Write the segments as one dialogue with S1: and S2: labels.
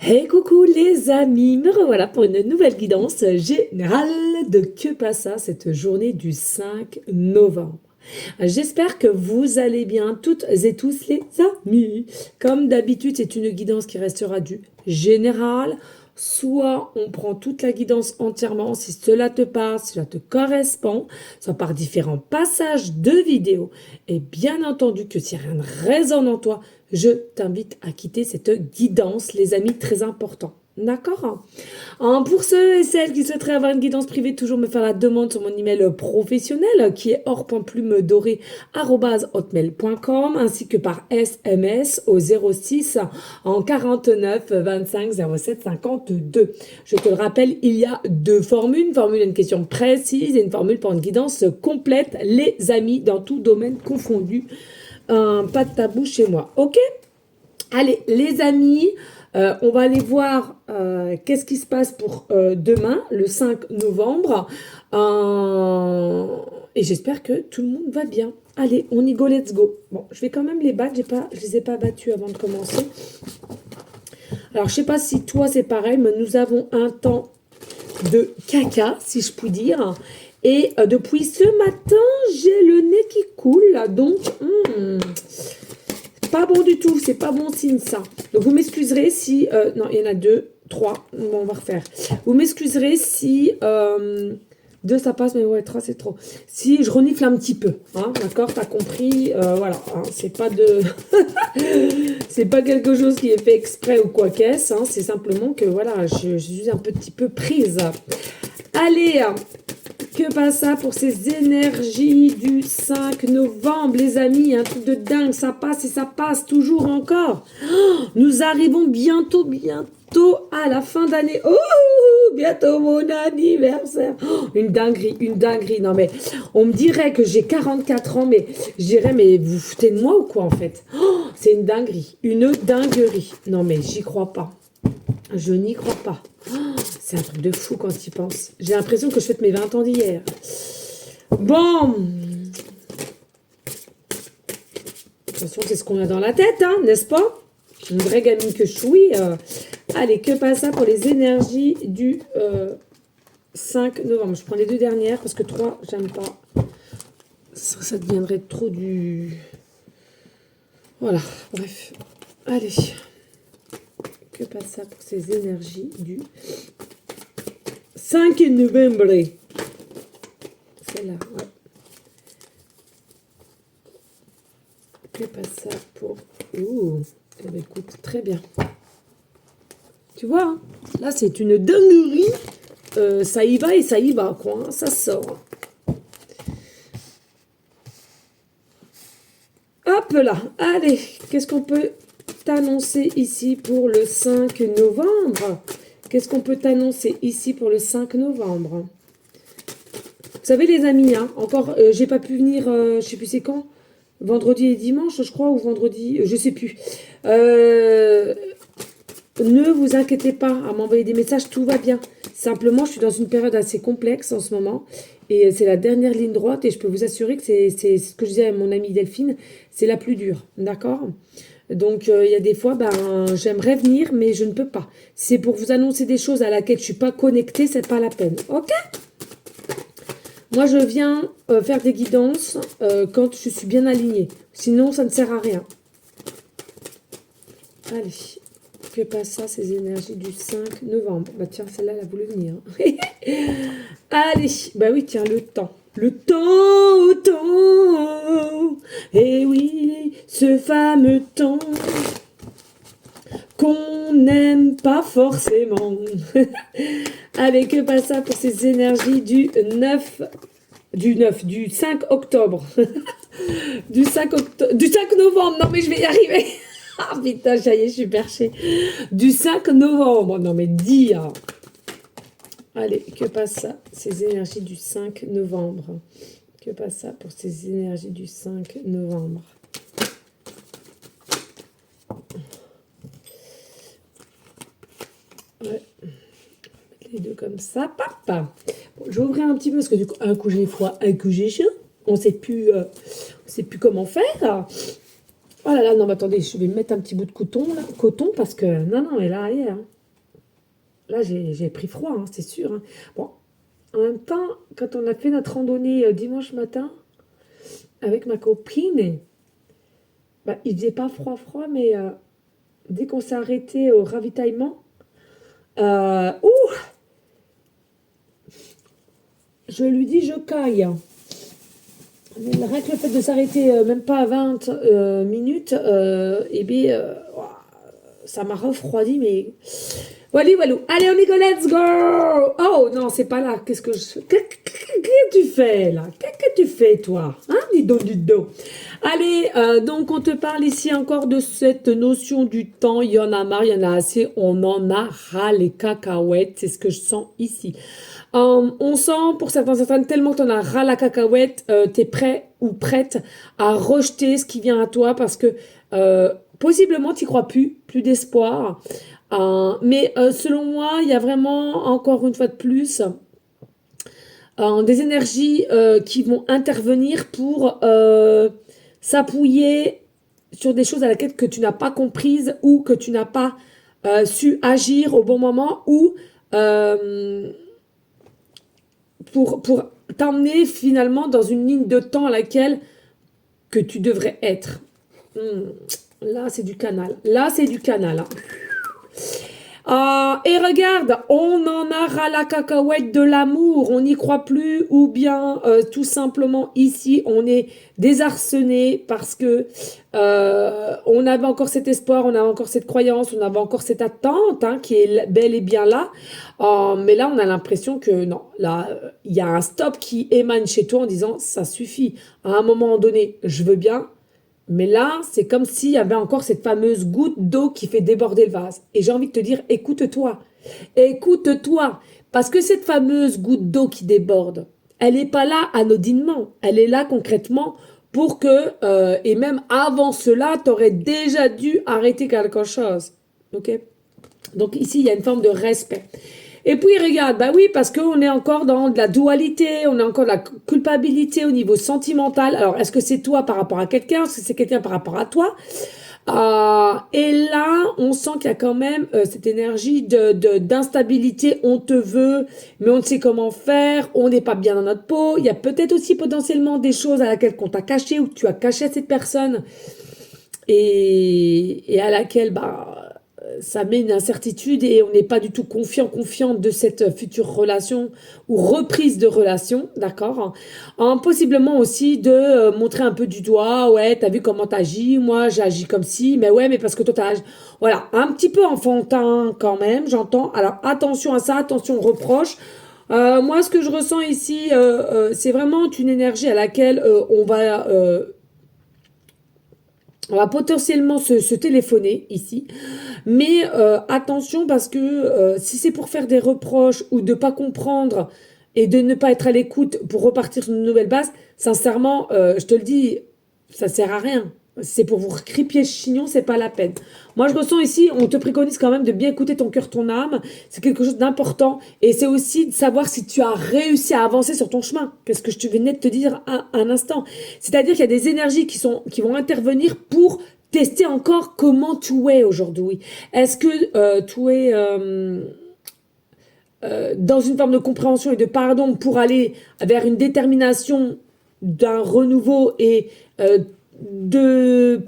S1: Hey coucou les amis, me revoilà pour une nouvelle guidance générale de Que passa cette journée du 5 novembre. J'espère que vous allez bien toutes et tous les amis. Comme d'habitude, c'est une guidance qui restera du général. Soit on prend toute la guidance entièrement si cela te parle, si cela te correspond, soit par différents passages de vidéos. Et bien entendu que si rien ne résonne en toi, je t'invite à quitter cette guidance, les amis, très important. D'accord. Pour ceux et celles qui souhaiteraient avoir une guidance privée, toujours me faire la demande sur mon email professionnel qui est or.plumedoré@hotmail.com ainsi que par SMS au 06 en 49 25 07 52. Je te le rappelle, il y a deux formules. Une formule à une question précise et une formule pour une guidance complète, les amis, dans tout domaine confondu. Pas de tabou chez moi. Ok? Allez, les amis, on va aller voir qu'est-ce qui se passe pour demain, le 5 novembre. Et j'espère que tout le monde va bien. Allez, on y go, let's go. Bon, je vais quand même les battre. Je les ai pas battus avant de commencer. Alors, je sais pas si toi, c'est pareil, mais nous avons un temps de caca, si je puis dire. Et depuis ce matin, j'ai le nez qui coule. Donc, pas bon du tout, c'est pas bon signe ça. Donc vous m'excuserez si... non, il y en a deux, trois, bon, on va refaire. Vous m'excuserez si... deux ça passe, mais ouais, trois c'est trop. Si je renifle un petit peu, hein, d'accord, t'as compris, voilà, hein, c'est pas de... c'est pas quelque chose qui est fait exprès ou quoi qu'est-ce, hein, c'est simplement que voilà, je suis un petit peu prise. Allez, que passe ça pour ces énergies du 5 novembre, les amis? Un truc de dingue, ça passe et ça passe toujours encore. Oh, nous arrivons bientôt à la fin d'année. Oh, bientôt mon anniversaire. Oh, une dinguerie. Non mais, on me dirait que j'ai 44 ans, mais je dirais, mais vous foutez de moi ou quoi en fait? Oh, c'est une dinguerie. Non mais, j'y crois pas. Je n'y crois pas. Oh, c'est un truc de fou quand tu y penses. J'ai l'impression que je fête mes 20 ans d'hier. Bon. De toute façon, c'est ce qu'on a dans la tête, hein, n'est-ce pas? Une vraie gamine que je suis. Allez, que passe ça pour les énergies du 5 novembre? Je prends les deux dernières parce que 3, j'aime pas. Ça deviendrait trop du... Voilà, bref. Allez. Que passe ça pour ces énergies du 5 novembre? Celle-là, ouais. Que passe ça pour... Ouh, eh bien, écoute, très bien. Tu vois, hein, là, c'est une dinguerie. Ça y va et ça y va, quoi. Hein, ça sort. Hop là. Allez, qu'est-ce qu'on peut t'annoncer ici pour le 5 novembre? Qu'est-ce qu'on peut t'annoncer ici pour le 5 novembre? Vous savez, les amis, hein, encore, j'ai pas pu venir, je sais plus c'est quand. Vendredi et dimanche, je crois, ou vendredi, je sais plus. Ne vous inquiétez pas à m'envoyer des messages, tout va bien. Simplement, je suis dans une période assez complexe en ce moment. Et c'est la dernière ligne droite. Et je peux vous assurer que c'est ce que je disais à mon amie Delphine, c'est la plus dure. D'accord? Donc, il y a des fois, ben, j'aimerais venir, mais je ne peux pas. C'est pour vous annoncer des choses à laquelle je ne suis pas connectée, c'est pas la peine. Ok? Moi, je viens faire des guidances quand je suis bien alignée. Sinon, ça ne sert à rien. Allez. Que passe ça, ces énergies du 5 novembre? Bah tiens, celle-là, elle a voulu venir. Allez, bah oui, tiens, le temps. Le temps. Eh oui, ce fameux temps qu'on n'aime pas forcément. Allez, que passe ça pour ces énergies du 5 octobre. du 5 novembre. Non, mais je vais y arriver. Ah putain, ça y est, je suis perchée. Du 5 novembre. Non, mais dis. Hein. Allez, que passe ça? Ces énergies du 5 novembre. Que passe ça pour ces énergies du 5 novembre? Ouais. Les deux comme ça. Papa. Bon, je vais ouvrir un petit peu parce que du coup, un coup j'ai froid, un coup j'ai chaud. On ne sait plus comment faire. Oh là là, non, mais attendez, je vais mettre un petit bout de coton parce que, non, non, mais là, hier, hein. Là, j'ai pris froid, hein, c'est sûr, hein. Bon, en même temps, quand on a fait notre randonnée dimanche matin avec ma copine, bah, il faisait pas froid, froid, mais dès qu'on s'est arrêté au ravitaillement, ouh, je lui dis, je caille. Rien que le fait de s'arrêter même pas à 20 minutes, et bien, ça m'a refroidi, mais... Walou, walou. Allez, on y go, let's go! Oh, non, c'est pas là. Qu'est-ce que je... Qu'est-ce que tu fais, là? Qu'est-ce que tu fais, toi? Hein? Dis donc, dis donc. Allez, donc, on te parle ici encore de cette notion du temps. Il y en a marre, il y en a assez. On en a ras les cacahuètes. C'est ce que je sens ici. On sent, pour certaines, tellement que tu en as ras la cacahuète, tu es prêt ou prête à rejeter ce qui vient à toi parce que possiblement, tu crois plus d'espoir. Mais selon moi, il y a vraiment, encore une fois de plus, des énergies qui vont intervenir pour s'appuyer sur des choses à laquelle que tu n'as pas comprises ou que tu n'as pas su agir au bon moment ou pour t'emmener finalement dans une ligne de temps à laquelle que tu devrais être. Là, c'est du canal. Là, c'est du canal. Hein. Et regarde, on en a ras la cacahuète de l'amour, on n'y croit plus, ou bien tout simplement ici, on est désarçonné parce que on avait encore cet espoir, on avait encore cette croyance, on avait encore cette attente hein, qui est bel et bien là. Mais là, on a l'impression que non, là, il y a un stop qui émane chez toi en disant ça suffit. À un moment donné, je veux bien, mais là, c'est comme s'il y avait encore cette fameuse goutte d'eau qui fait déborder le vase. Et j'ai envie de te dire, écoute-toi. Écoute-toi. Parce que cette fameuse goutte d'eau qui déborde, elle n'est pas là anodinement. Elle est là concrètement pour que, et même avant cela, tu aurais déjà dû arrêter quelque chose. Ok? Donc ici, il y a une forme de respect. Et puis regarde, bah oui, parce qu'on est encore dans de la dualité, on a encore de la culpabilité au niveau sentimental. Alors, est-ce que c'est toi par rapport à quelqu'un, est-ce que c'est quelqu'un par rapport à toi et là, on sent qu'il y a quand même cette énergie d'instabilité. On te veut, mais on ne sait comment faire. On n'est pas bien dans notre peau. Il y a peut-être aussi potentiellement des choses à laquelle qu'on t'a caché ou que tu as caché à cette personne et à laquelle ça met une incertitude et on n'est pas du tout confiante de cette future relation ou reprise de relation, d'accord? Possiblement aussi de montrer un peu du doigt, ouais, t'as vu comment t'agis, moi j'ai agi comme si, mais ouais, mais parce que toi t'as agi... Voilà, un petit peu enfantin quand même, j'entends. Alors attention à ça, attention aux reproches. Moi, ce que je ressens ici, c'est vraiment une énergie à laquelle on va potentiellement se téléphoner ici, mais attention parce que si c'est pour faire des reproches ou de pas comprendre et de ne pas être à l'écoute pour repartir sur une nouvelle base, sincèrement, je te le dis, ça sert à rien. C'est pour vous recripier le chignon, c'est pas la peine. Moi, je ressens ici, on te préconise quand même de bien écouter ton cœur, ton âme. C'est quelque chose d'important. Et c'est aussi de savoir si tu as réussi à avancer sur ton chemin. Qu'est-ce que je venais de te dire un instant. C'est-à-dire qu'il y a des énergies qui vont intervenir pour tester encore comment tu es aujourd'hui. Est-ce que tu es dans une forme de compréhension et de pardon pour aller vers une détermination d'un renouveau et de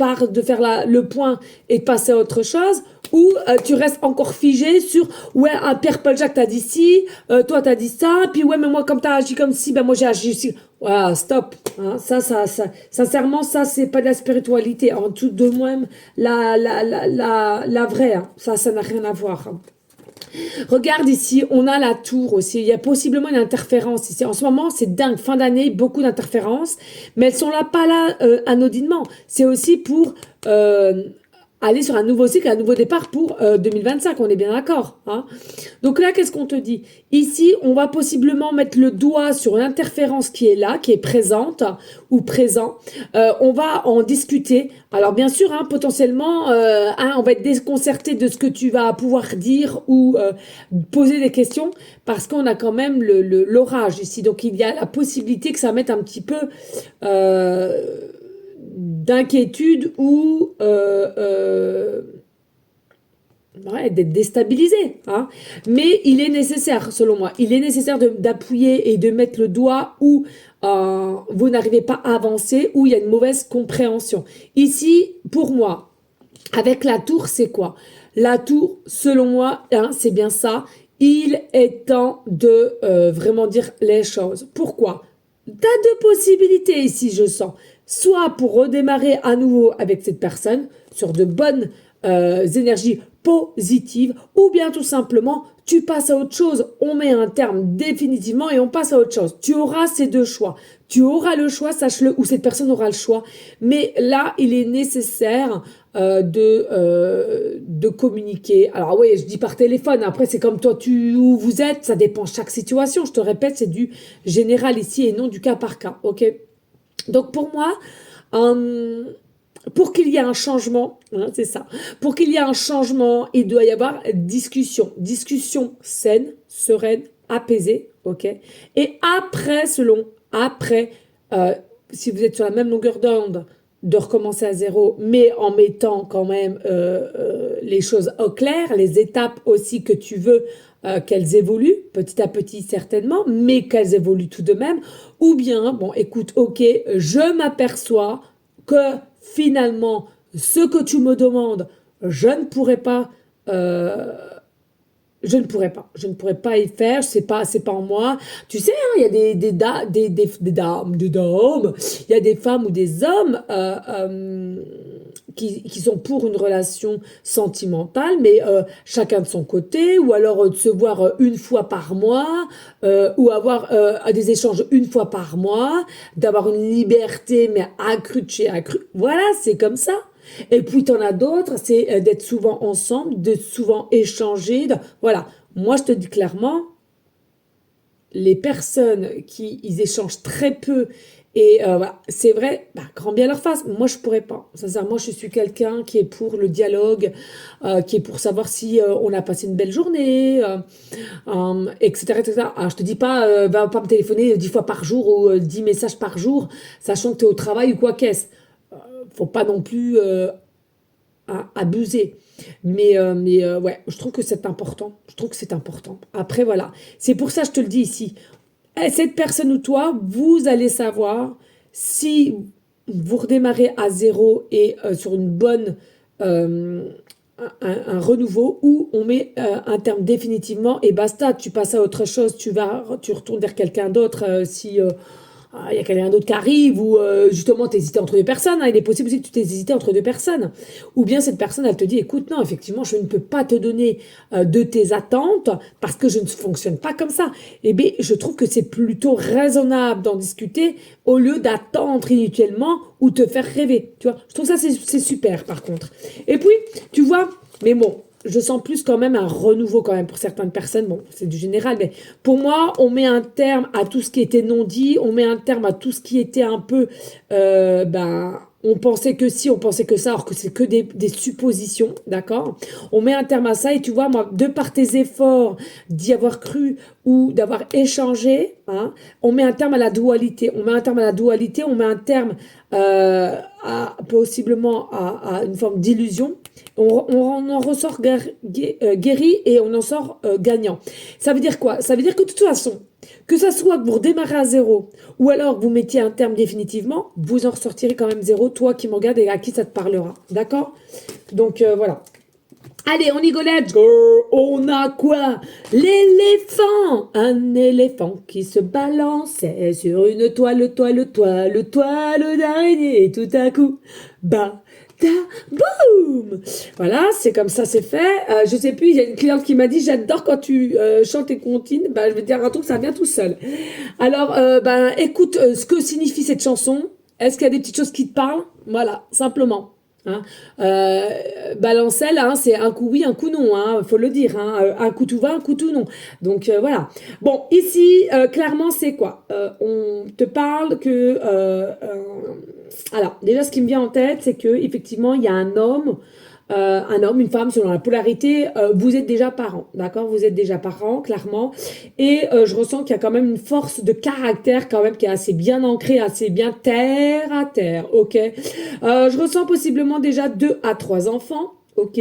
S1: faire le point et de passer à autre chose, ou tu restes encore figé sur ouais, Pierre-Paul Jacques t'a dit ci, toi t'as dit ça, puis ouais, mais moi comme t'as agi comme ci, ben moi j'ai agi aussi. Voilà, stop. Hein, ça, sincèrement, ça c'est pas de la spiritualité. En tout de même, la vraie, hein, ça n'a rien à voir. Hein. Regarde ici, on a la tour aussi. Il y a possiblement une interférence ici. En ce moment, c'est dingue. Fin d'année, beaucoup d'interférences. Mais elles sont là, pas là anodinement. C'est aussi pour aller sur un nouveau cycle, un nouveau départ pour 2025. On est bien d'accord. Hein. Donc là, qu'est-ce qu'on te dit? Ici, on va possiblement mettre le doigt sur l'interférence qui est là, qui est présente ou présent. On va en discuter. Alors bien sûr, hein, potentiellement, on va être déconcerté de ce que tu vas pouvoir dire ou poser des questions parce qu'on a quand même l'orage ici. Donc il y a la possibilité que ça mette un petit peu d'inquiétude ou ouais, d'être déstabilisé, hein. Mais il est nécessaire, selon moi, il est nécessaire d'appuyer et de mettre le doigt où vous n'arrivez pas à avancer, où il y a une mauvaise compréhension. Ici, pour moi, avec la tour, c'est quoi? La tour, selon moi, hein, c'est bien ça. Il est temps de vraiment dire les choses. Pourquoi? T'as deux possibilités ici, je sens. Soit pour redémarrer à nouveau avec cette personne sur de bonnes énergies positives, ou bien tout simplement, tu passes à autre chose. On met un terme définitivement et on passe à autre chose. Tu auras ces deux choix. Tu auras le choix, sache-le, ou cette personne aura le choix. Mais là, il est nécessaire de communiquer. Alors oui, je dis par téléphone. Après, c'est comme toi, où vous êtes. Ça dépend de chaque situation. Je te répète, c'est du général ici et non du cas par cas. Ok. Donc pour moi, pour qu'il y ait un changement, hein, c'est ça. Pour qu'il y ait un changement, il doit y avoir discussion. Discussion saine, sereine, apaisée. Ok. Et après, si vous êtes sur la même longueur d'onde, de recommencer à zéro, mais en mettant quand même les choses au clair, les étapes aussi que tu veux qu'elles évoluent, petit à petit certainement, mais qu'elles évoluent tout de même, ou bien, bon, écoute, ok, je m'aperçois que finalement, ce que tu me demandes, je ne pourrais pas je ne pourrais pas y faire, c'est pas en moi. Tu sais, hein, il y a des dames, il y a des femmes ou des hommes qui sont pour une relation sentimentale, mais chacun de son côté, ou alors de se voir une fois par mois, ou avoir des échanges une fois par mois, d'avoir une liberté, mais accrue de chez accrue. Voilà, c'est comme ça. Et puis, t'en as d'autres, c'est d'être souvent ensemble, de souvent échanger. Voilà. Moi, je te dis clairement, les personnes qui ils échangent très peu et voilà, c'est vrai, bah, grand bien leur face. Moi, je pourrais pas. Sincèrement, je suis quelqu'un qui est pour le dialogue, qui est pour savoir si on a passé une belle journée, etc., etc. Alors, je te dis pas, va pas me téléphoner 10 fois par jour ou 10 messages par jour, sachant que tu es au travail ou quoi qu'est-ce. Faut pas non plus abuser. Mais ouais, je trouve que c'est important. Je trouve que c'est important. Après, voilà. C'est pour ça que je te le dis ici. Cette personne ou toi, vous allez savoir si vous redémarrez à zéro et sur une bonne, un renouveau ou on met un terme définitivement et basta, tu passes à autre chose, tu retournes vers quelqu'un d'autre si il y a quelqu'un d'autre qui arrive ou justement tu hésitais entre deux personnes, hein, il est possible aussi que tu t'es hésité entre deux personnes. Ou bien cette personne, elle te dit, écoute, non, effectivement, je ne peux pas te donner de tes attentes parce que je ne fonctionne pas comme ça. Eh bien, je trouve que c'est plutôt raisonnable d'en discuter au lieu d'attendre inutilement ou te faire rêver. Tu vois, je trouve ça, c'est super par contre. Et puis, tu vois, mais bon, je sens plus quand même un renouveau quand même pour certaines personnes. Bon, c'est du général, mais pour moi, on met un terme à tout ce qui était non dit, on met un terme à tout ce qui était un peu, on pensait que si, on pensait que ça, alors que c'est que des suppositions, d'accord? On met un terme à ça et tu vois, moi, de par tes efforts d'y avoir cru ou d'avoir échangé, hein, on met un terme à la dualité. On met un terme à la dualité, on met un terme possiblement à une forme d'illusion. On en ressort guéri et on en sort gagnant. Ça veut dire quoi? Ça veut dire que de toute façon, que ça soit que vous redémarrez à zéro ou alors que vous mettiez un terme définitivement, vous en ressortirez quand même zéro, toi qui me regardes et à qui ça te parlera. D'accord? Donc voilà. Allez, on y go, let's go. On a quoi? L'éléphant. Un éléphant qui se balançait sur une toile d'araignée. Et tout à coup, bah, boum. Voilà, c'est comme ça, c'est fait. Je sais plus, il y a une cliente qui m'a dit, j'adore quand tu chantes et comptines. Bah, je vais te dire un truc, ça vient tout seul. Alors, écoute ce que signifie cette chanson. Est-ce qu'il y a des petites choses qui te parlent? Voilà, simplement. Hein. Balancelle, hein, c'est un coup oui, un coup non, hein, faut le dire. Hein, un coup tout va, un coup tout non. Donc voilà. Bon, ici, clairement, c'est quoi? On te parle que... alors, déjà, ce qui me vient en tête, c'est que effectivement, il y a un homme un homme, une femme, selon la polarité, vous êtes déjà parents, d'accord? Vous êtes déjà parents, clairement. Et je ressens qu'il y a quand même une force de caractère quand même qui est assez bien ancrée, assez bien terre à terre, ok? Je ressens possiblement déjà 2 à 3 enfants, ok?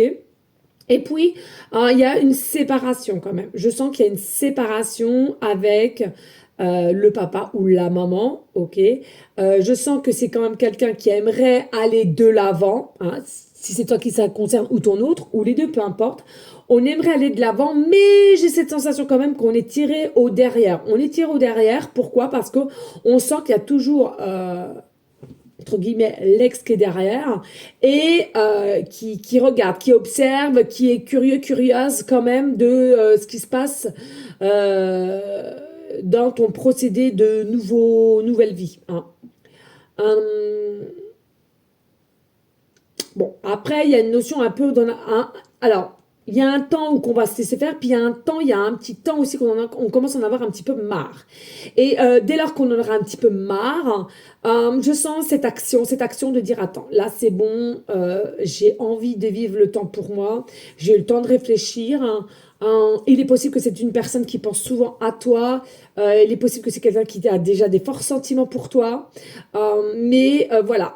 S1: Et puis, il y a une séparation quand même. Je sens qu'il y a une séparation avec le papa ou la maman, ok. Je sens que c'est quand même quelqu'un qui aimerait aller de l'avant, hein, si c'est toi qui ça concerne ou ton autre, ou les deux, peu importe. On aimerait aller de l'avant, mais j'ai cette sensation quand même qu'on est tiré au derrière. On est tiré au derrière, pourquoi? Parce que on sent qu'il y a toujours entre guillemets, l'ex qui est derrière, et qui regarde, qui observe, qui est curieux, curieuse quand même de ce qui se passe dans ton procédé de nouvelle vie. Hein. Bon, après, il y a une notion un peu... alors, il y a un temps où on va se laisser faire, puis il y a un petit temps aussi on commence à en avoir un petit peu marre. Et dès lors qu'on en aura un petit peu marre, je sens cette action de dire, attends, là c'est bon, j'ai envie de vivre le temps pour moi, j'ai eu le temps de réfléchir. Il est possible que c'est une personne qui pense souvent à toi, il est possible que c'est quelqu'un qui a déjà des forts sentiments pour toi, mais voilà.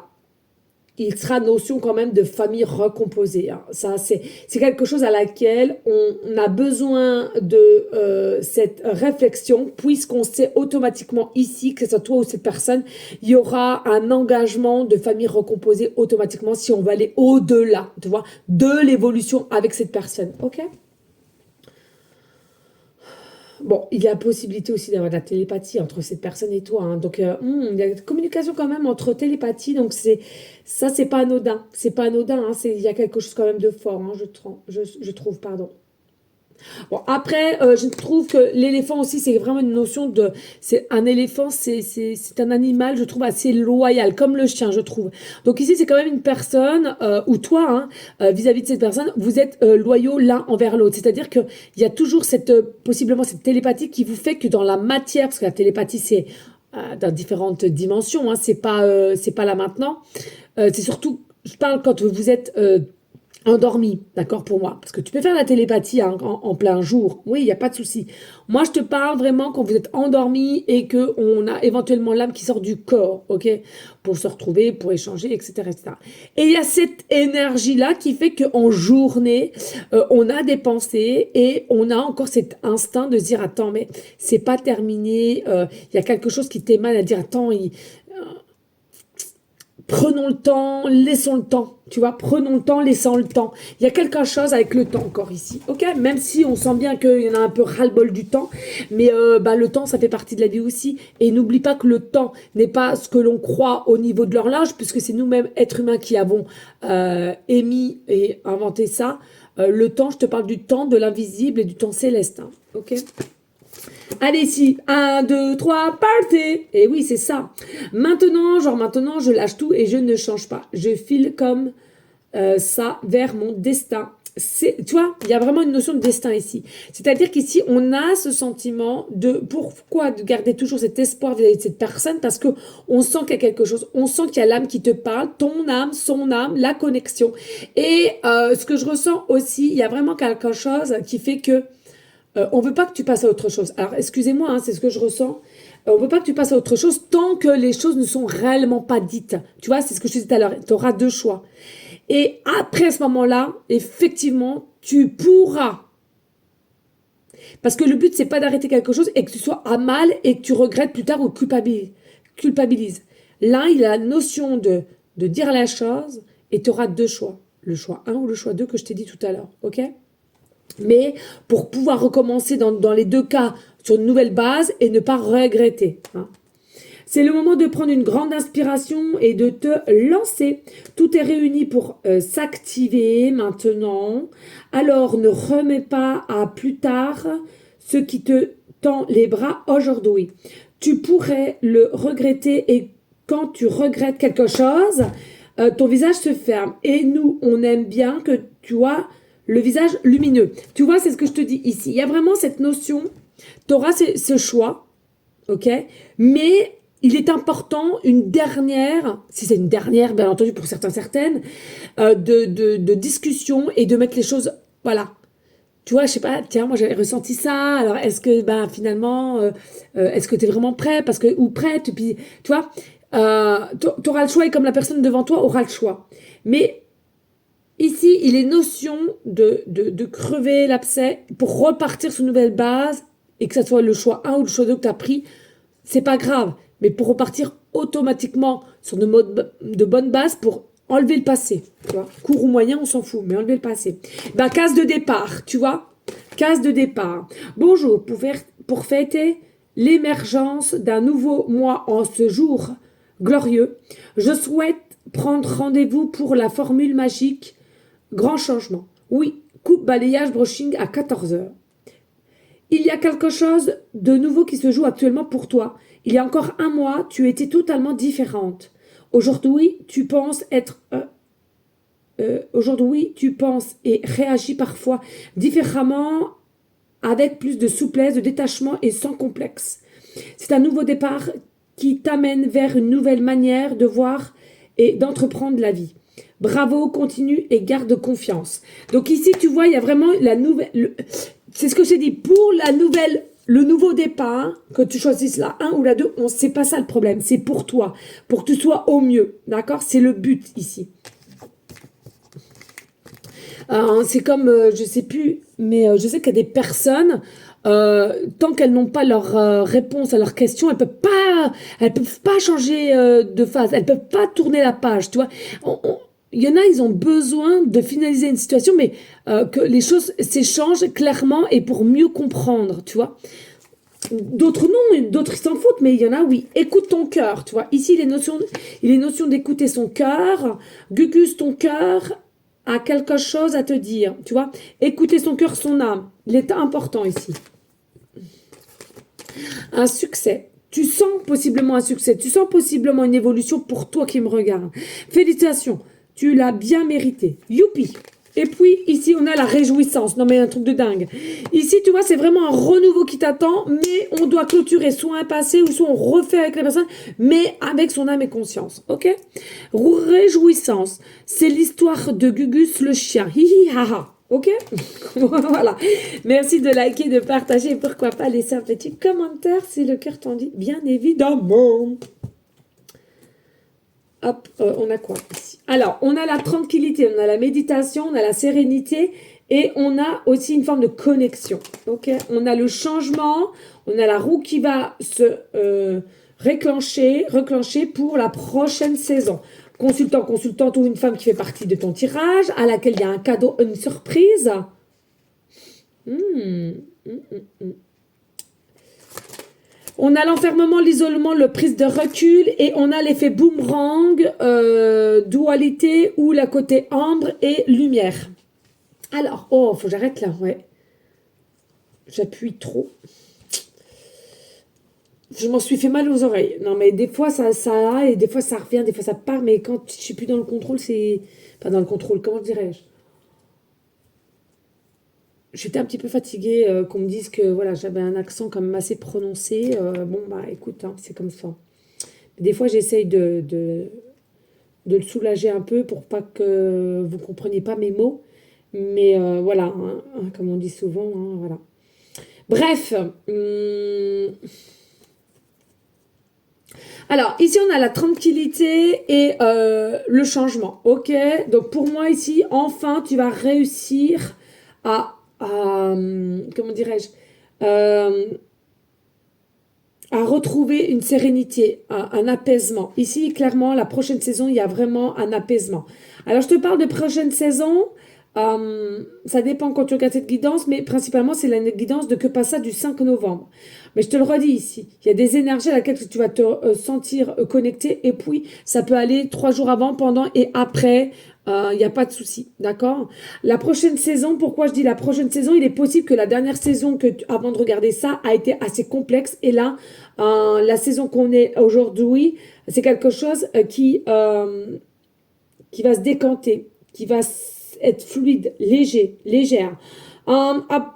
S1: Il sera notion quand même de famille recomposée. Hein. Ça, c'est quelque chose à laquelle on a besoin de cette réflexion, puisqu'on sait automatiquement ici, que ce soit toi ou cette personne, il y aura un engagement de famille recomposée automatiquement si on va aller au-delà, tu vois, de l'évolution avec cette personne. Ok ? Bon, il y a possibilité aussi d'avoir de la télépathie entre cette personne et toi. Hein. Donc, il y a une communication quand même entre télépathie. Donc, c'est pas anodin. C'est pas anodin. Hein. Il y a quelque chose quand même de fort, hein, je trouve, pardon. Bon, après, je trouve que l'éléphant aussi, c'est vraiment une notion de... C'est un éléphant, c'est un animal, je trouve, assez loyal, comme le chien, je trouve. Donc ici, c'est quand même une personne, ou toi, hein, vis-à-vis de cette personne, vous êtes loyaux l'un envers l'autre. C'est-à-dire qu'il y a toujours possiblement cette télépathie qui vous fait que dans la matière, parce que la télépathie, c'est dans différentes dimensions, hein, c'est pas là maintenant. C'est surtout, je parle quand vous êtes... endormi, d'accord, pour moi. Parce que tu peux faire la télépathie hein, en plein jour. Oui, il n'y a pas de souci. Moi, je te parle vraiment quand vous êtes endormi et qu'on a éventuellement l'âme qui sort du corps, ok, pour se retrouver, pour échanger, etc., etc. Et il y a cette énergie-là qui fait qu'en journée, on a des pensées et on a encore cet instinct de se dire, attends, mais c'est pas terminé. Il y a quelque chose qui t'émane à dire, attends, prenons le temps, laissons le temps, tu vois, prenons le temps, laissons le temps. Il y a quelque chose avec le temps encore ici, ok? Même si on sent bien qu'il y en a un peu ras-le-bol du temps, mais le temps, ça fait partie de la vie aussi. Et n'oublie pas que le temps n'est pas ce que l'on croit au niveau de l'horloge, puisque c'est nous-mêmes, êtres humains, qui avons émis et inventé ça. Le temps, je te parle du temps de l'invisible et du temps céleste, hein, ok? Allez, ici, 1, 2, 3, partez. Et oui, c'est ça. Maintenant, je lâche tout et je ne change pas. Je file comme ça vers mon destin. Tu vois, il y a vraiment une notion de destin ici. C'est-à-dire qu'ici, on a ce sentiment de pourquoi de garder toujours cet espoir vis-à-vis de cette personne, parce que on sent qu'il y a quelque chose, on sent qu'il y a l'âme qui te parle, ton âme, son âme, la connexion. Et ce que je ressens aussi, il y a vraiment quelque chose qui fait que on veut pas que tu passes à autre chose. Alors, excusez-moi, hein, c'est ce que je ressens. On veut pas que tu passes à autre chose tant que les choses ne sont réellement pas dites. Tu vois, c'est ce que je te disais tout à l'heure. Tu auras 2 choix. Et après, à ce moment-là, effectivement, tu pourras. Parce que le but, c'est pas d'arrêter quelque chose et que tu sois à mal et que tu regrettes plus tard ou culpabilises. Là, il a la notion de dire la chose et tu auras 2 choix. Le choix 1 ou le choix 2 que je t'ai dit tout à l'heure. Ok ? Mais pour pouvoir recommencer dans les 2 cas sur une nouvelle base et ne pas regretter. Hein. C'est le moment de prendre une grande inspiration et de te lancer. Tout est réuni pour s'activer maintenant. Alors ne remets pas à plus tard ce qui te tend les bras aujourd'hui. Tu pourrais le regretter et quand tu regrettes quelque chose, ton visage se ferme. Et nous, on aime bien que tu vois le visage lumineux. Tu vois, c'est ce que je te dis ici. Il y a vraiment cette notion, tu auras ce choix, ok? Mais il est important une dernière, si c'est une dernière, bien entendu pour certains, certaines, de discussion et de mettre les choses, voilà. Tu vois, je sais pas, tiens, moi j'avais ressenti ça, alors est-ce que, ben finalement, est-ce que tu es vraiment prêt, parce que, ou prête, et puis, tu vois, tu auras le choix et comme la personne devant toi aura le choix. Mais ici, il est notion de crever l'abcès pour repartir sur une nouvelle base et que ce soit le choix un ou le choix 2 que tu as pris, c'est pas grave. Mais pour repartir automatiquement sur de bonnes bases pour enlever le passé. Tu vois, court ou moyen, on s'en fout, mais enlever le passé. Ben, case de départ, tu vois. Case de départ. Bonjour, pour fêter l'émergence d'un nouveau mois en ce jour glorieux, je souhaite prendre rendez-vous pour la formule magique grand changement. Oui, coupe, balayage, brushing à 14 heures. Il y a quelque chose de nouveau qui se joue actuellement pour toi. Il y a encore un mois, tu étais totalement différente. Aujourd'hui, tu penses être... aujourd'hui, tu penses et réagis parfois différemment, avec plus de souplesse, de détachement et sans complexe. C'est un nouveau départ qui t'amène vers une nouvelle manière de voir et d'entreprendre la vie. Bravo, continue et garde confiance. Donc ici, tu vois, il y a vraiment la nouvelle... C'est ce que j'ai dit. Pour la nouvelle, le nouveau départ, que tu choisisses la 1 ou la 2, c'est pas ça le problème. C'est pour toi. Pour que tu sois au mieux. D'accord? C'est le but ici. C'est comme, je sais plus, mais je sais qu'il y a des personnes, tant qu'elles n'ont pas leur réponse à leurs questions, elles peuvent pas changer de phase, elles peuvent pas tourner la page, tu vois. Il y en a, ils ont besoin de finaliser une situation, mais que les choses s'échangent clairement et pour mieux comprendre, tu vois. D'autres non, d'autres ils s'en foutent, mais il y en a, oui. Écoute ton cœur, tu vois. Ici, il est notion d'écouter son cœur. Gugus, ton cœur a quelque chose à te dire, tu vois. Écouter son cœur, son âme. Il est important ici. Un succès. Tu sens possiblement un succès. Tu sens possiblement une évolution pour toi qui me regarde. Félicitations. Tu l'as bien mérité. Youpi. Et puis, ici, on a la réjouissance. Non, mais un truc de dingue. Ici, tu vois, c'est vraiment un renouveau qui t'attend, mais on doit clôturer soit un passé, ou soit on refait avec la personne, mais avec son âme et conscience. OK? Réjouissance. C'est l'histoire de Gugus le chien. Hi hi ha ha. OK? Voilà. Merci de liker, de partager, pourquoi pas laisser un petit commentaire si le cœur t'en dit, bien évidemment. Hop, on a quoi ici? Alors, on a la tranquillité, on a la méditation, on a la sérénité et on a aussi une forme de connexion. Ok, on a le changement, on a la roue qui va se reclencher pour la prochaine saison. Consultant, consultante ou une femme qui fait partie de ton tirage, à laquelle il y a un cadeau, une surprise. On a l'enfermement, l'isolement, le prise de recul et on a l'effet boomerang, dualité ou la côté ambre et lumière. Alors, oh, faut que j'arrête là, ouais. J'appuie trop. Je m'en suis fait mal aux oreilles. Non, mais des fois ça a et des fois ça revient, des fois ça part, mais quand je suis plus dans le contrôle, c'est... Pas dans le contrôle, comment dirais-je? J'étais un petit peu fatiguée qu'on me dise que voilà, j'avais un accent quand même assez prononcé. Bon, bah écoute, hein, c'est comme ça. Des fois, j'essaye de le soulager un peu pour pas que vous ne compreniez pas mes mots. Mais voilà, hein, comme on dit souvent, hein, voilà. Bref. Alors, ici, on a la tranquillité et le changement. Ok? Donc, pour moi, ici, enfin, tu vas réussir à comment dirais-je, à retrouver une sérénité, un apaisement. Ici, clairement, la prochaine saison, il y a vraiment un apaisement. Alors, je te parle de prochaine saison. Ça dépend quand tu regardes cette guidance, mais principalement, c'est la guidance de Que passe ça du 5 novembre. Mais je te le redis ici, il y a des énergies à laquelle tu vas te sentir connecté, et puis ça peut aller 3 jours avant, pendant et après. Il n'y a pas de souci, d'accord? La prochaine saison, pourquoi je dis la prochaine saison? Il est possible que la dernière saison, avant de regarder ça, a été assez complexe. Et là, la saison qu'on est aujourd'hui, c'est quelque chose qui va se décanter, qui va être fluide, légère.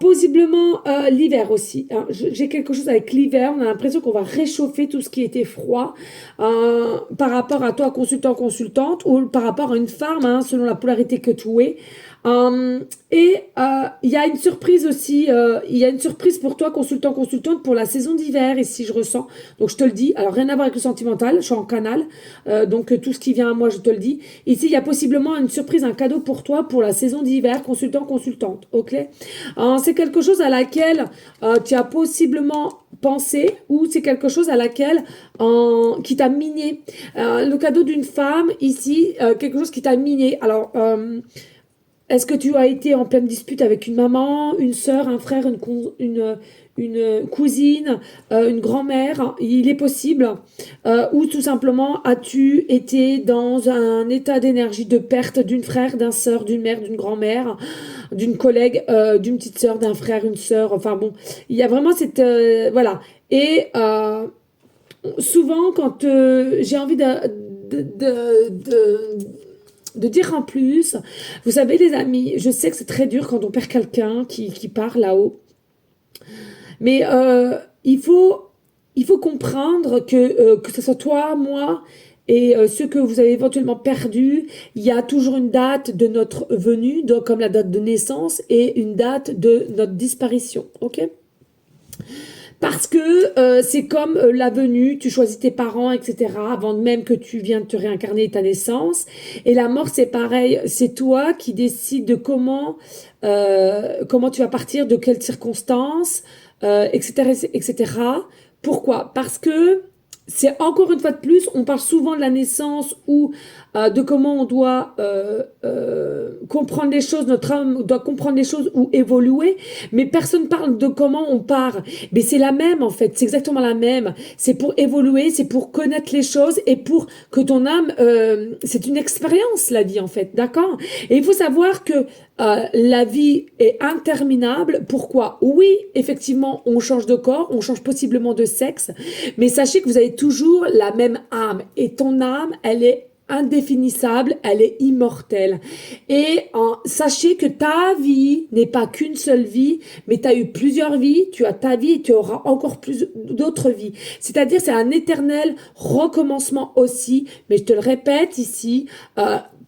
S1: Possiblement l'hiver aussi, hein. J'ai quelque chose avec l'hiver. On a l'impression qu'on va réchauffer tout ce qui était froid par rapport à toi, consultant, consultante, ou par rapport à une femme, hein, selon la polarité que tu es. Euh, il y a une surprise aussi. Il y a une surprise pour toi, consultant, consultante, pour la saison d'hiver, ici, je ressens. Donc, je te le dis. Alors, rien à voir avec le sentimental. Je suis en canal. Donc, tout ce qui vient à moi, je te le dis. Ici, il y a possiblement une surprise, un cadeau pour toi pour la saison d'hiver, consultant, consultante. OK? C'est quelque chose à laquelle tu as possiblement pensé ou c'est quelque chose à laquelle qui t'a miné. Le cadeau d'une femme, ici, quelque chose qui t'a miné. Alors, est-ce que tu as été en pleine dispute avec une maman, une sœur, un frère, une cousine, une grand-mère? Il est possible. Ou tout simplement, as-tu été dans un état d'énergie de perte d'une frère, d'un sœur, d'une mère, d'une grand-mère, d'une collègue, d'une petite sœur, d'un frère, une sœur? Enfin bon, il y a vraiment cette... voilà. Et souvent, quand j'ai envie de dire en plus, vous savez les amis, je sais que c'est très dur quand on perd quelqu'un qui part là-haut, mais il faut comprendre que ce soit toi, moi et ceux que vous avez éventuellement perdus, il y a toujours une date de notre venue, donc comme la date de naissance et une date de notre disparition, ok? Parce que c'est comme la venue, tu choisis tes parents, etc., avant même que tu viennes te réincarner ta naissance. Et la mort, c'est pareil, c'est toi qui décides de comment tu vas partir, de quelles circonstances, etc., etc. Pourquoi? Parce que c'est encore une fois de plus, on parle souvent de la naissance ou de comment on doit comprendre les choses, notre âme doit comprendre les choses ou évoluer, mais personne parle de comment on part. Mais c'est la même en fait, c'est exactement la même. C'est pour évoluer, c'est pour connaître les choses et pour que ton âme, c'est une expérience la vie en fait, d'accord? Et il faut savoir que la vie est interminable. Pourquoi? Oui, effectivement, on change de corps, on change possiblement de sexe, mais sachez que vous avez toujours la même âme. Et ton âme, elle est indéfinissable, elle est immortelle. Et sachez que ta vie n'est pas qu'une seule vie, mais tu as eu plusieurs vies, tu as ta vie et tu auras encore plus d'autres vies. C'est-à-dire c'est un éternel recommencement aussi, mais je te le répète ici,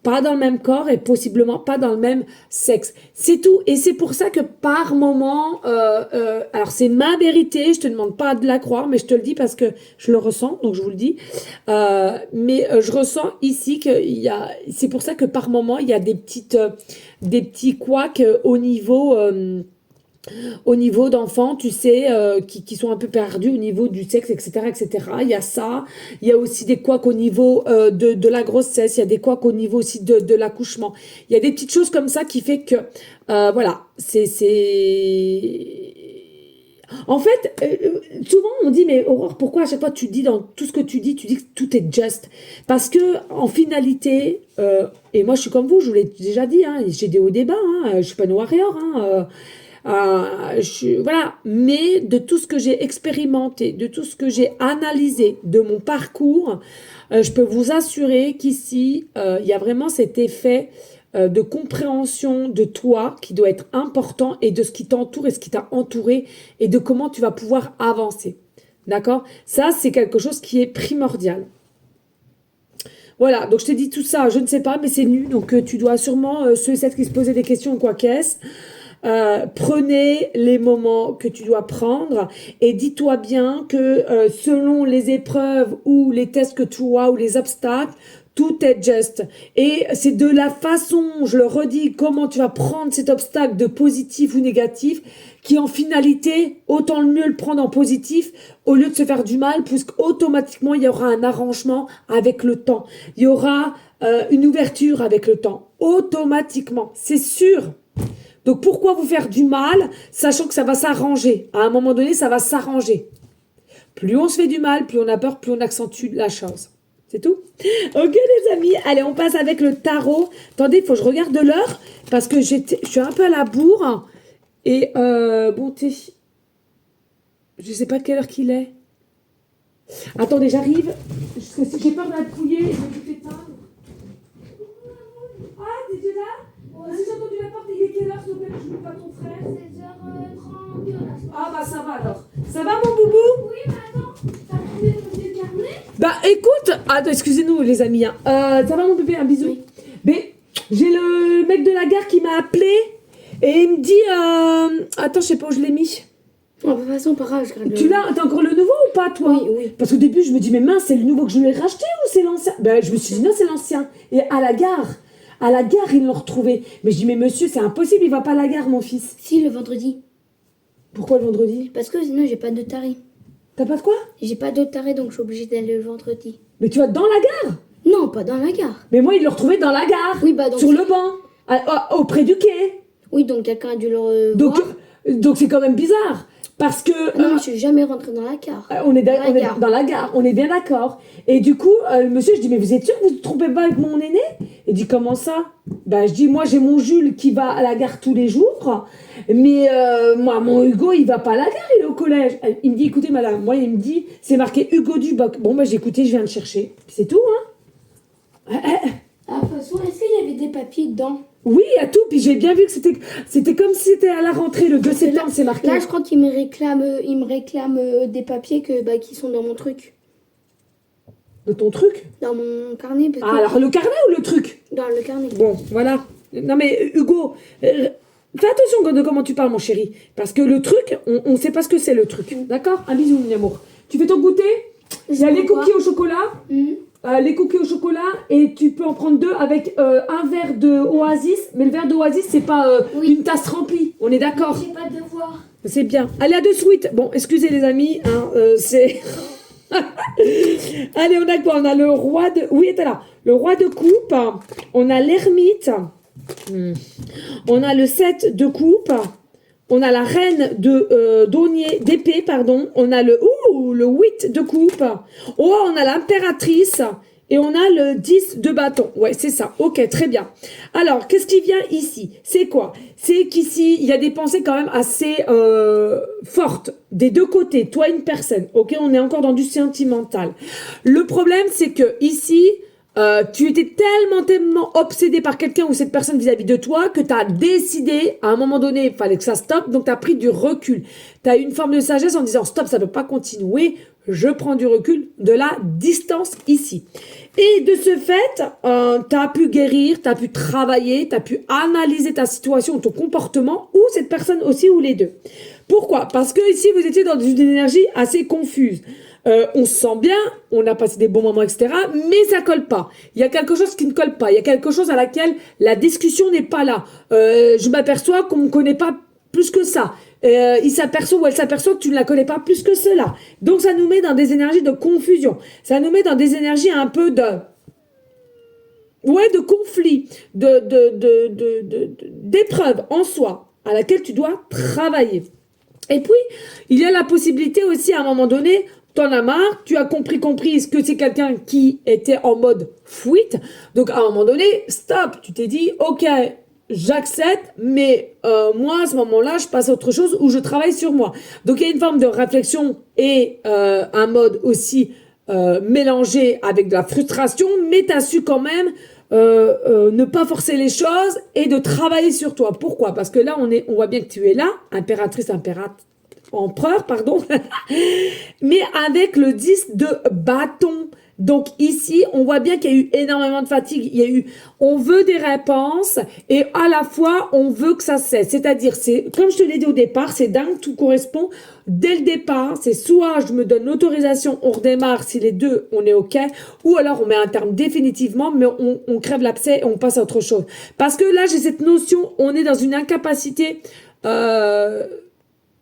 S1: pas dans le même corps et possiblement pas dans le même sexe. C'est tout. Et c'est pour ça que par moment, alors c'est ma vérité, je te demande pas de la croire, mais je te le dis parce que je le ressens, donc je vous le dis. Mais je ressens ici qu'il y a, c'est pour ça que par moment, il y a des petits couacs au niveau d'enfants, tu sais, qui sont un peu perdus au niveau du sexe, etc., etc. Il y a ça. Il y a aussi des couacs au niveau de la grossesse. Il y a des couacs au niveau aussi de l'accouchement. Il y a des petites choses comme ça qui fait que, voilà, En fait, souvent on dit, mais Aurore, pourquoi à chaque fois tu dis dans tout ce que tu dis que tout est just? Parce que, en finalité, et moi je suis comme vous, je vous l'ai déjà dit, hein, j'ai des hauts débats, hein, je suis pas une warrior, hein, voilà, mais de tout ce que j'ai expérimenté, de tout ce que j'ai analysé de mon parcours, je peux vous assurer qu'ici, il y a vraiment cet effet de compréhension de toi qui doit être important et de ce qui t'entoure et ce qui t'a entouré et de comment tu vas pouvoir avancer. D'accord? Ça, c'est quelque chose qui est primordial. Voilà, donc je t'ai dit tout ça, je ne sais pas, mais c'est nu, donc tu dois sûrement, ceux et celles qui se posaient des questions ou quoi qu'est-ce, prenez les moments que tu dois prendre et dis-toi bien que selon les épreuves ou les tests que tu as ou les obstacles, tout est juste. Et c'est de la façon, je le redis, comment tu vas prendre cet obstacle de positif ou négatif, qui en finalité, autant le mieux le prendre en positif au lieu de se faire du mal, puisqu'automatiquement il y aura un arrangement avec le temps. Il y aura une ouverture avec le temps. Automatiquement, c'est sûr. Donc pourquoi vous faire du mal, sachant que ça va s'arranger? À un moment donné, ça va s'arranger. Plus on se fait du mal, plus on a peur, plus on accentue la chose. C'est tout? Ok les amis, allez on passe avec le tarot. Attendez, il faut que je regarde de l'heure, parce que je suis un peu à la bourre. Et bon, je sais pas quelle heure qu'il est. Attendez, j'arrive. J'ai peur d'être pouillée, je vais tout éteindre. Ah, t'es déjà là? Si j'ai entendu la porte, il est quelle heure, s'il te plaît, que je ne pas ton frère?
S2: 16h30 là.
S1: Ah bah ça va alors. Ça va mon boubou?
S2: Oui, mais attends, t'as trouvé mon vieux carnet?
S1: Bah écoute, excusez-nous les amis, hein. Ça va mon bébé, un bisou.
S2: Oui.
S1: Mais j'ai le mec de la gare qui m'a appelé et il me dit, attends, je sais pas où je l'ai mis.
S2: Oh, de toute façon, pas grave, je garde
S1: Tu l'as, t'as encore le nouveau ou pas toi?
S2: Oui, oui.
S1: Parce qu'au début je me dis mais mince, c'est le nouveau que je lui ai racheté ou c'est l'ancien? Ben je me suis dit non, c'est l'ancien. Et à la gare ils l'ont retrouvé. Mais je dis mais monsieur, c'est impossible, il va pas à la gare mon fils.
S2: Si, le vendredi.
S1: Pourquoi le vendredi?
S2: Parce que sinon, j'ai pas de taré.
S1: T'as pas de quoi?
S2: J'ai pas d'autre taré, donc je suis obligée d'aller le vendredi.
S1: Mais tu vas dans la gare?
S2: Non, pas dans la gare.
S1: Mais moi il l'a retrouvé dans la gare.
S2: Oui, bah donc.
S1: Sur le banc, auprès du quai.
S2: Oui, donc quelqu'un a dû le
S1: Donc
S2: voir.
S1: donc c'est quand même bizarre. Parce que
S2: Non, je suis jamais rentrée dans la gare.
S1: on est
S2: Dans la gare.
S1: dans la gare, on est bien d'accord. Et du coup, le monsieur, je dis, mais vous êtes sûr que vous ne vous trompez pas avec mon aîné? Il dit, comment ça? Ben, je dis, moi, j'ai mon Jules qui va à la gare tous les jours. Mais moi, mon Hugo, il va pas à la gare, il est au collège. Il me dit, écoutez, madame, moi, il me dit, c'est marqué Hugo Duboc. Bon, ben, j'ai écouté, je viens le chercher. C'est tout, hein?
S2: Ah, de toute façon, est-ce qu'il y avait des papiers dedans?
S1: Oui, il y a tout. Puis j'ai bien vu que c'était comme si c'était à la rentrée, le 2 septembre, c'est marqué.
S2: Là, je crois qu'il me réclame des papiers qui sont dans mon truc.
S1: De ton truc?
S2: Dans mon carnet. Parce que-
S1: Ah, alors le carnet ou le truc?
S2: Dans le carnet.
S1: Bon, voilà. Non mais Hugo, fais attention de comment tu parles mon chéri. Parce que le truc, on ne sait pas ce que c'est le truc. D'accord? Un bisou mon amour. Tu fais ton goûter? Il y a les cookies au chocolat. Les cookies au chocolat et tu peux en prendre 2 avec un verre de Oasis. Mais le verre d'Oasis, c'est pas
S2: Oui.
S1: une tasse remplie. On est d'accord?
S2: J'ai pas de devoir.
S1: C'est bien. Allez, à de suite. Bon, excusez les amis, hein, c'est... Allez, on a quoi? On a le roi de... Oui, t'es là. Le roi de coupe. On a l'ermite. On a le 7 de coupe. On a la reine de d'épée, pardon. On a le 8 de coupe. Oh, on a l'impératrice. Et on a le 10 de bâton. Ouais, c'est ça. Ok, très bien. Alors, qu'est-ce qui vient ici? C'est quoi? C'est qu'ici, il y a des pensées quand même assez fortes. Des deux côtés, toi et une personne. Ok, on est encore dans du sentimental. Le problème, c'est que ici, tu étais tellement obsédé par quelqu'un ou cette personne vis-à-vis de toi que tu as décidé, à un moment donné, il fallait que ça stoppe, donc tu as pris du recul. Tu as eu une forme de sagesse en disant stop, ça ne peut pas continuer, je prends du recul, de la distance ici. Et de ce fait, tu as pu guérir, tu as pu travailler, tu as pu analyser ta situation, ton comportement, ou cette personne aussi, ou les deux. Pourquoi? Parce que ici, vous étiez dans une énergie assez confuse. On se sent bien, on a passé des bons moments, etc. Mais ça colle pas. Il y a quelque chose qui ne colle pas. Il y a quelque chose à laquelle la discussion n'est pas là. Je m'aperçois qu'on ne connaît pas plus que ça. Il s'aperçoit ou elle s'aperçoit que tu ne la connais pas plus que cela. Donc ça nous met dans des énergies de confusion. Ça nous met dans des énergies un peu de... Ouais, de conflit, d'épreuve en soi à laquelle tu dois travailler. Et puis, il y a la possibilité aussi à un moment donné, t'en as marre, tu as compris que c'est quelqu'un qui était en mode fuite. Donc à un moment donné, stop, tu t'es dit, ok, j'accepte, mais moi à ce moment-là, je passe à autre chose ou je travaille sur moi. Donc il y a une forme de réflexion et un mode aussi mélangé avec de la frustration, mais tu as su quand même ne pas forcer les choses et de travailler sur toi. Pourquoi? Parce que là, on voit bien que tu es là, empereur, pardon, mais avec le 10 de bâton. Donc ici, on voit bien qu'il y a eu énormément de fatigue. On veut des réponses et à la fois, on veut que ça cesse. C'est-à-dire, c'est comme je te l'ai dit au départ, c'est dingue, tout correspond. Dès le départ, c'est soit je me donne l'autorisation, on redémarre, si les deux, on est OK, ou alors on met un terme définitivement, mais on crève l'abcès et on passe à autre chose. Parce que là, j'ai cette notion, on est dans une incapacité...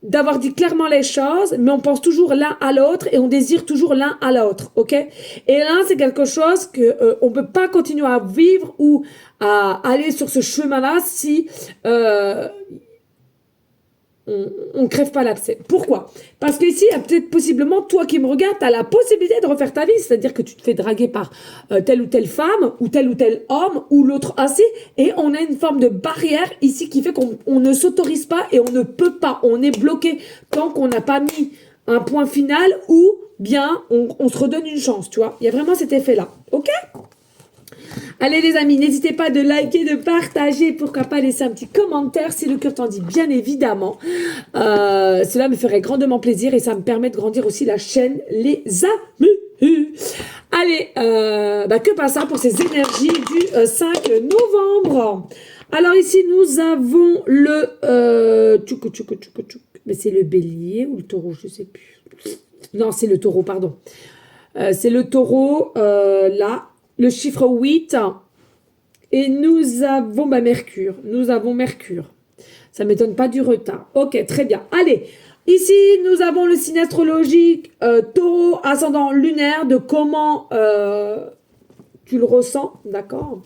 S1: d'avoir dit clairement les choses, mais on pense toujours l'un à l'autre et on désire toujours l'un à l'autre, ok? Et là, c'est quelque chose que on peut pas continuer à vivre ou à aller sur ce chemin-là si on crève pas l'abcès. Pourquoi? Parce qu'ici, il y a peut-être possiblement, toi qui me regardes, tu as la possibilité de refaire ta vie, c'est-à-dire que tu te fais draguer par telle ou telle femme, ou tel homme, ou l'autre ainsi, et on a une forme de barrière ici qui fait qu'on ne s'autorise pas et on ne peut pas, on est bloqué tant qu'on n'a pas mis un point final ou bien on se redonne une chance, tu vois. Il y a vraiment cet effet-là, ok? Allez les amis, n'hésitez pas de liker, de partager, pourquoi pas laisser un petit commentaire si le cœur t'en dit, bien évidemment. Cela me ferait grandement plaisir et ça me permet de grandir aussi la chaîne, les amis. Allez, que passe ça pour ces énergies du 5 novembre. Alors ici, nous avons le... mais c'est le bélier ou le taureau, je sais plus. Non, c'est le taureau, pardon. C'est le taureau, là. Le chiffre 8, et nous avons Mercure. Nous avons Mercure. Ça ne m'étonne pas du retard. Ok, très bien. Allez, ici, nous avons le signe astrologique taureau, ascendant lunaire, de comment tu le ressens, d'accord.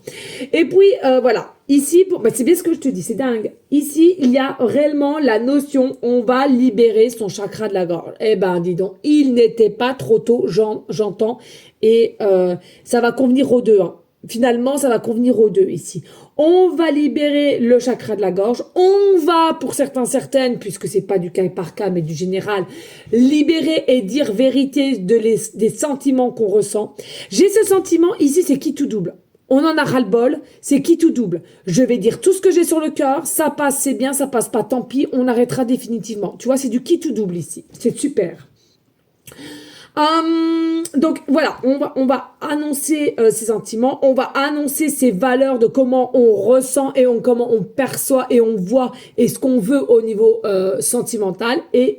S1: Et puis, voilà. Ici, c'est bien ce que je te dis, c'est dingue. Ici, il y a réellement la notion, on va libérer son chakra de la gorge. Eh ben, dis donc, il n'était pas trop tôt, j'entends. Et ça va convenir aux deux. Hein. Finalement, ça va convenir aux deux ici. On va libérer le chakra de la gorge. On va, pour certaines, puisque c'est pas du cas par cas, mais du général, libérer et dire vérité des sentiments qu'on ressent. J'ai ce sentiment, ici, c'est qui tout double. On en a ras-le-bol, c'est qui tout double. Je vais dire tout ce que j'ai sur le cœur, ça passe, c'est bien, ça passe pas, tant pis, on arrêtera définitivement. Tu vois, c'est du qui tout double ici. C'est super. Donc voilà, on va annoncer ces sentiments, on va annoncer ces valeurs de comment on ressent et comment on perçoit et on voit et ce qu'on veut au niveau sentimental et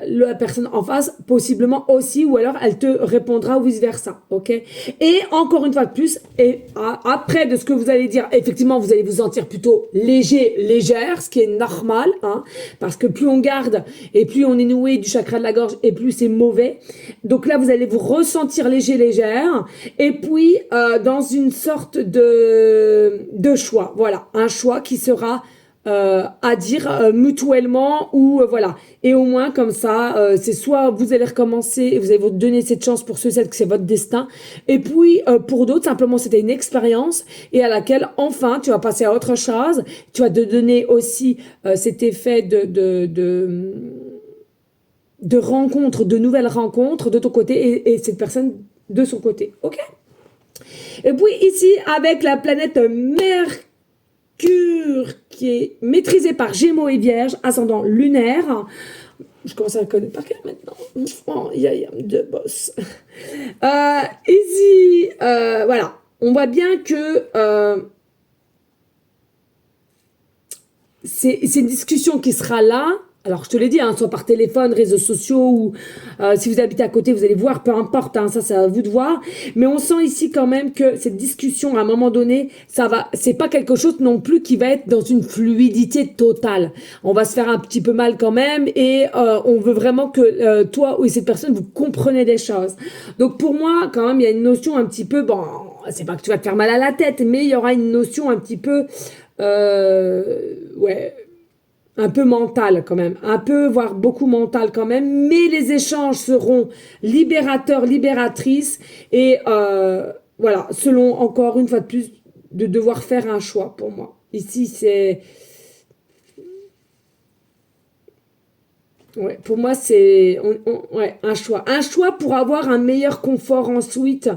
S1: la personne en face possiblement aussi, ou alors elle te répondra ou vice versa, ok. Et encore une fois de plus, et après de ce que vous allez dire, effectivement vous allez vous sentir plutôt légère, ce qui est normal, hein, parce que plus on garde et plus on est noué du chakra de la gorge et plus c'est mauvais. Donc là, vous allez vous ressentir légère. Et puis, dans une sorte de choix. Voilà, un choix qui sera à dire mutuellement ou voilà. Et au moins, comme ça, c'est soit vous allez recommencer et vous allez vous donner cette chance pour ceux et celles que c'est votre destin. Et puis, pour d'autres, simplement, c'était une expérience et à laquelle, enfin, tu vas passer à autre chose. Tu vas te donner aussi cet effet de rencontres, de nouvelles rencontres de ton côté et cette personne de son côté, ok. Et puis ici, avec la planète Mercure qui est maîtrisée par Gémeaux et Vierge, ascendant lunaire, je commence à la connaître par cœur maintenant. Oh, de boss. Ici, voilà, on voit bien que c'est une discussion qui sera là. Alors, je te l'ai dit, hein, soit par téléphone, réseaux sociaux, ou si vous habitez à côté, vous allez voir, peu importe, hein, ça, c'est à vous de voir. Mais on sent ici quand même que cette discussion, à un moment donné, c'est pas quelque chose non plus qui va être dans une fluidité totale. On va se faire un petit peu mal quand même, et on veut vraiment que toi ou cette personne, vous comprenez des choses. Donc, pour moi, quand même, il y a une notion un petit peu, bon, c'est pas que tu vas te faire mal à la tête, mais il y aura une notion un petit peu, ouais, un peu mental quand même, un peu, voire beaucoup mental quand même, mais les échanges seront libérateurs, libératrices, et voilà, selon, encore une fois de plus, de devoir faire un choix pour moi. Ici, c'est... Ouais, pour moi, c'est ouais, un choix. Un choix pour avoir un meilleur confort ensuite,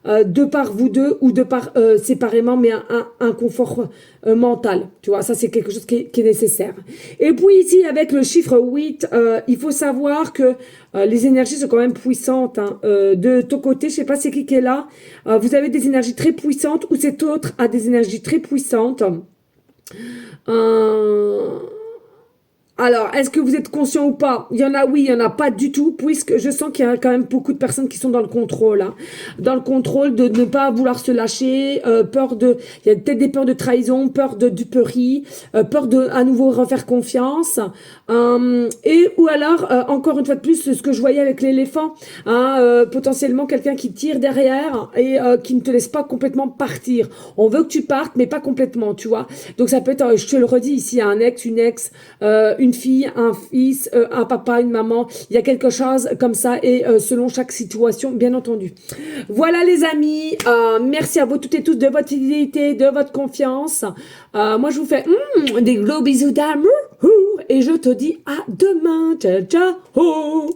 S1: de par vous deux ou de par séparément, mais un confort mental. Tu vois, ça, c'est quelque chose qui est nécessaire. Et puis ici, avec le chiffre 8, il faut savoir que les énergies sont quand même puissantes. Hein. De ton côté, je sais pas c'est qui est là. Vous avez des énergies très puissantes ou cet autre a des énergies très puissantes. Alors, est-ce que vous êtes conscient ou pas? Il y en a oui, il y en a pas du tout, puisque je sens qu'il y a quand même beaucoup de personnes qui sont dans le contrôle. Hein. Dans le contrôle de ne pas vouloir se lâcher, il y a peut-être des peurs de trahison, peur de duperie, peur de à nouveau refaire confiance. Et ou alors, encore une fois de plus, ce que je voyais avec l'éléphant, hein, potentiellement quelqu'un qui tire derrière et qui ne te laisse pas complètement partir. On veut que tu partes, mais pas complètement, tu vois. Donc ça peut être, je te le redis ici, un ex, une ex, une fille, un fils, un papa, une maman, il y a quelque chose comme ça et selon chaque situation, bien entendu. Voilà les amis, merci à vous toutes et tous de votre fidélité, de votre confiance. Moi je vous fais des gros bisous d'amour et je te dis à demain. Ciao, ciao.